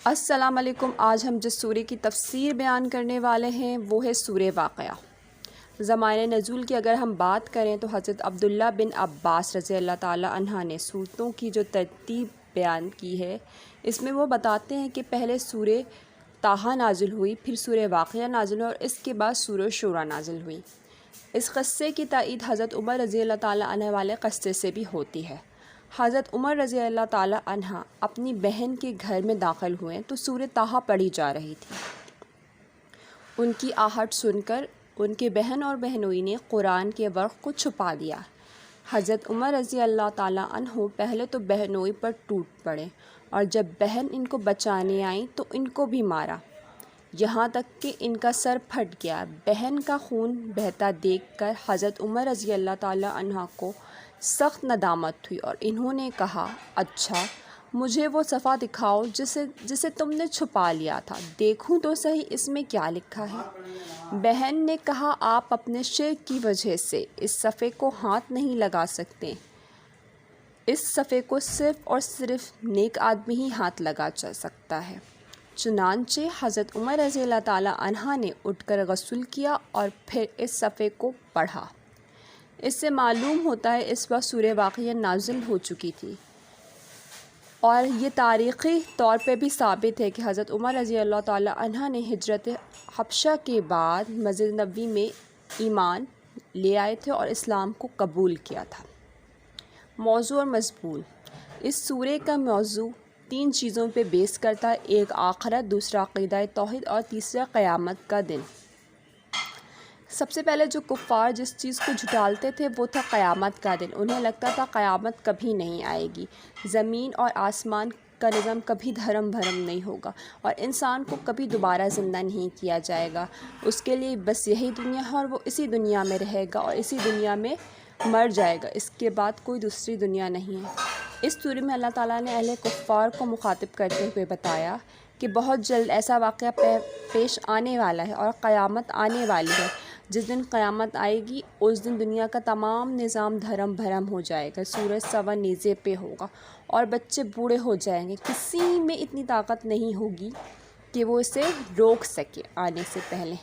السلام علیکم۔ آج ہم جس سورہ کی تفسیر بیان کرنے والے ہیں وہ ہے سورہ واقعہ۔ زمانۂ نزول کی اگر ہم بات کریں تو حضرت عبداللہ بن عباس رضی اللہ تعالیٰ عنہ نے سورتوں کی جو ترتیب بیان کی ہے اس میں وہ بتاتے ہیں کہ پہلے سورہ طٰہٰ نازل ہوئی، پھر سورہ واقعہ نازل ہوئی اور اس کے بعد سورہ شورى نازل ہوئی۔ اس قصے کی تائید حضرت عمر رضی اللہ تعالیٰ عنہ والے قصے سے بھی ہوتی ہے۔ حضرت عمر رضی اللہ تعالیٰ عنہ اپنی بہن کے گھر میں داخل ہوئے تو سورہ طٰہٰ پڑھی جا رہی تھی۔ ان کی آہٹ سن کر ان کے بہن اور بہنوئی نے قرآن کے ورق کو چھپا دیا۔ حضرت عمر رضی اللہ تعالیٰ عنہ پہلے تو بہنوئی پر ٹوٹ پڑے اور جب بہن ان کو بچانے آئیں تو ان کو بھی مارا، یہاں تک کہ ان کا سر پھٹ گیا۔ بہن کا خون بہتا دیکھ کر حضرت عمر رضی اللہ تعالیٰ عنہ کو سخت ندامت ہوئی اور انہوں نے کہا، اچھا مجھے وہ صفحہ دکھاؤ جسے تم نے چھپا لیا تھا، دیکھوں تو صحیح اس میں کیا لکھا ہے۔ بہن نے کہا، آپ اپنے شرک کی وجہ سے اس صفحے کو ہاتھ نہیں لگا سکتے، اس صفحے کو صرف اور صرف نیک آدمی ہی ہاتھ لگا سکتا ہے۔ چنانچہ حضرت عمر رضی اللہ تعالیٰ عنہ نے اٹھ کر غسل کیا اور پھر اس صفحے کو پڑھا۔ اس سے معلوم ہوتا ہے اس وقت سورہ واقعہ نازل ہو چکی تھی، اور یہ تاریخی طور پہ بھی ثابت ہے کہ حضرت عمر رضی اللہ تعالیٰ عنہ نے ہجرت حبشہ کے بعد مسجد نبوی میں ایمان لے آئے تھے اور اسلام کو قبول کیا تھا۔ موضوع اور مضمون: اس سورہ کا موضوع 3 چیزوں پہ بیس کرتا ہے، ایک آخرت، دوسرا عقیدہ توحید اور تیسرا قیامت کا دن۔ سب سے پہلے جو کفار جس چیز کو جھٹالتے تھے وہ تھا قیامت کا دن۔ انہیں لگتا تھا قیامت کبھی نہیں آئے گی، زمین اور آسمان کا نظام کبھی دھرم بھرم نہیں ہوگا اور انسان کو کبھی دوبارہ زندہ نہیں کیا جائے گا۔ اس کے لیے بس یہی دنیا ہے اور وہ اسی دنیا میں رہے گا اور اسی دنیا میں مر جائے گا، اس کے بعد کوئی دوسری دنیا نہیں ہے۔ اس سورہ میں اللہ تعالیٰ نے اہل کفار کو مخاطب کرتے ہوئے بتایا کہ بہت جلد ایسا واقعہ پیش آنے والا ہے اور قیامت آنے والی ہے۔ جس دن قیامت آئے گی اس دن دنیا کا تمام نظام دھرم بھرم ہو جائے گا، سورج سوا نیزے پہ ہوگا اور بچے بوڑھے ہو جائیں گے، کسی میں اتنی طاقت نہیں ہوگی کہ وہ اسے روک سکے آنے سے پہلے۔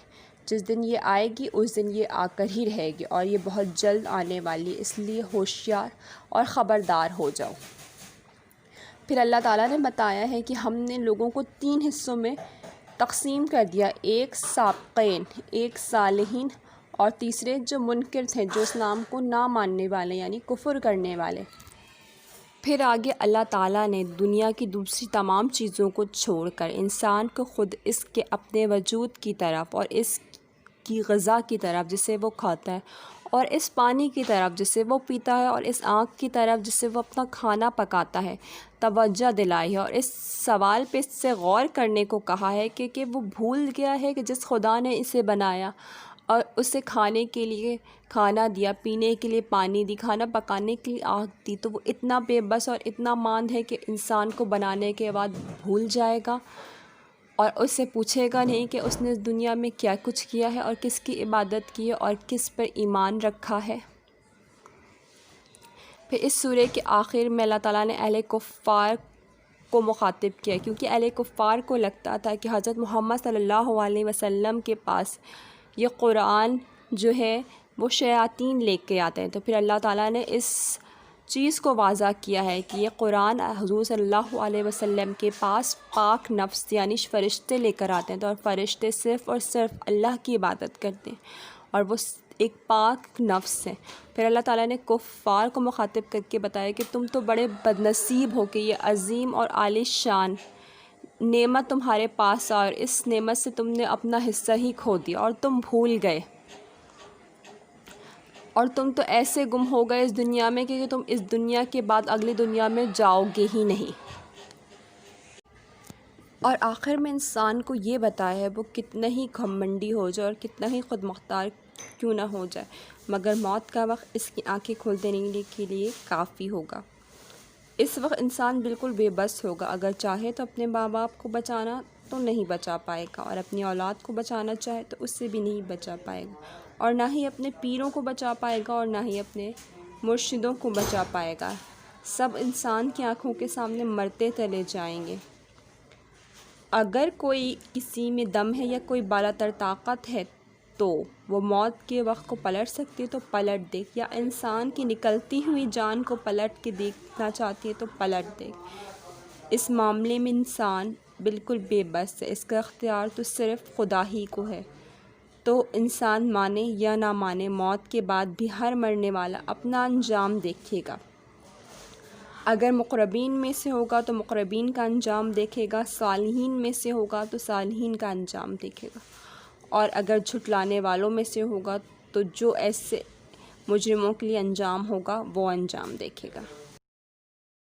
جس دن یہ آئے گی اس دن یہ آ کر ہی رہے گی اور یہ بہت جلد آنے والی ہے، اس لیے ہوشیار اور خبردار ہو جاؤ۔ پھر اللہ تعالیٰ نے بتایا ہے کہ ہم نے لوگوں کو 3 حصوں میں تقسیم کر دیا، ایک سابقین، ایک صالحین اور تیسرے جو منکر تھے، جو اسلام کو نہ ماننے والے یعنی کفر کرنے والے۔ پھر آگے اللہ تعالیٰ نے دنیا کی دوسری تمام چیزوں کو چھوڑ کر انسان کو خود اس کے اپنے وجود کی طرف اور اس کی غذا کی طرف جسے وہ کھاتا ہے اور اس پانی کی طرف جسے وہ پیتا ہے اور اس آگ کی طرف جسے وہ اپنا کھانا پکاتا ہے توجہ دلائی ہے اور اس سوال پہ اس سے غور کرنے کو کہا ہے کہ وہ بھول گیا ہے کہ جس خدا نے اسے بنایا اور اسے کھانے کے لیے کھانا دیا، پینے کے لیے پانی دی، کھانا پکانے کے لیے آگ دی، تو وہ اتنا بے بس اور اتنا ماند ہے کہ انسان کو بنانے کے بعد بھول جائے گا اور اس سے پوچھے گا نہیں کہ اس نے اس دنیا میں کیا کچھ کیا ہے اور کس کی عبادت کی ہے اور کس پر ایمان رکھا ہے۔ پھر اس سورہ کے آخر میں اللہ تعالیٰ نے اہل کفار کو مخاطب کیا، کیونکہ اہل کفار کو لگتا تھا کہ حضرت محمد صلی اللہ علیہ وسلم کے پاس یہ قرآن جو ہے وہ شیاطین لے کے آتے ہیں۔ تو پھر اللہ تعالیٰ نے اس چیز کو واضح کیا ہے کہ یہ قرآن حضور صلی اللہ علیہ وسلم کے پاس پاک نفس یعنی فرشتے لے کر آتے ہیں، تو اور فرشتے صرف اور صرف اللہ کی عبادت کرتے ہیں اور وہ ایک پاک نفس ہے۔ پھر اللہ تعالیٰ نے کفار کو مخاطب کر کے بتایا کہ تم تو بڑے بد نصیب ہو کہ یہ عظیم اور عالی شان نعمت تمہارے پاس اور اس نعمت سے تم نے اپنا حصہ ہی کھو دیا اور تم بھول گئے اور تم تو ایسے گم ہو گئے اس دنیا میں کہ تم اس دنیا کے بعد اگلی دنیا میں جاؤ گے ہی نہیں۔ اور آخر میں انسان کو یہ بتایا ہے وہ کتنا ہی گھمنڈی ہو جائے اور کتنا ہی خود مختار کیوں نہ ہو جائے، مگر موت کا وقت اس کی آنکھیں کھول دینے کے لیے کافی ہوگا۔ اس وقت انسان بالکل بے بس ہوگا، اگر چاہے تو اپنے ماں باپ کو بچانا تو نہیں بچا پائے گا اور اپنی اولاد کو بچانا چاہے تو اس سے بھی نہیں بچا پائے گا اور نہ ہی اپنے پیروں کو بچا پائے گا اور نہ ہی اپنے مرشدوں کو بچا پائے گا۔ سب انسان کی آنکھوں کے سامنے مرتے چلے جائیں گے۔ اگر کوئی کسی میں دم ہے یا کوئی بالا تر طاقت ہے تو وہ موت کے وقت کو پلٹ سکتی ہے تو پلٹ دے، یا انسان کی نکلتی ہوئی جان کو پلٹ کے دیکھنا چاہتی ہے تو پلٹ دے۔ اس معاملے میں انسان بالکل بے بس ہے، اس کا اختیار تو صرف خدا ہی کو ہے۔ تو انسان مانے یا نہ مانے، موت کے بعد بھی ہر مرنے والا اپنا انجام دیکھے گا۔ اگر مقربین میں سے ہوگا تو مقربین کا انجام دیکھے گا، صالحین میں سے ہوگا تو صالحین کا انجام دیکھے گا، اور اگر جھٹلانے والوں میں سے ہوگا تو جو ایسے مجرموں کے لیے انجام ہوگا وہ انجام دیکھے گا۔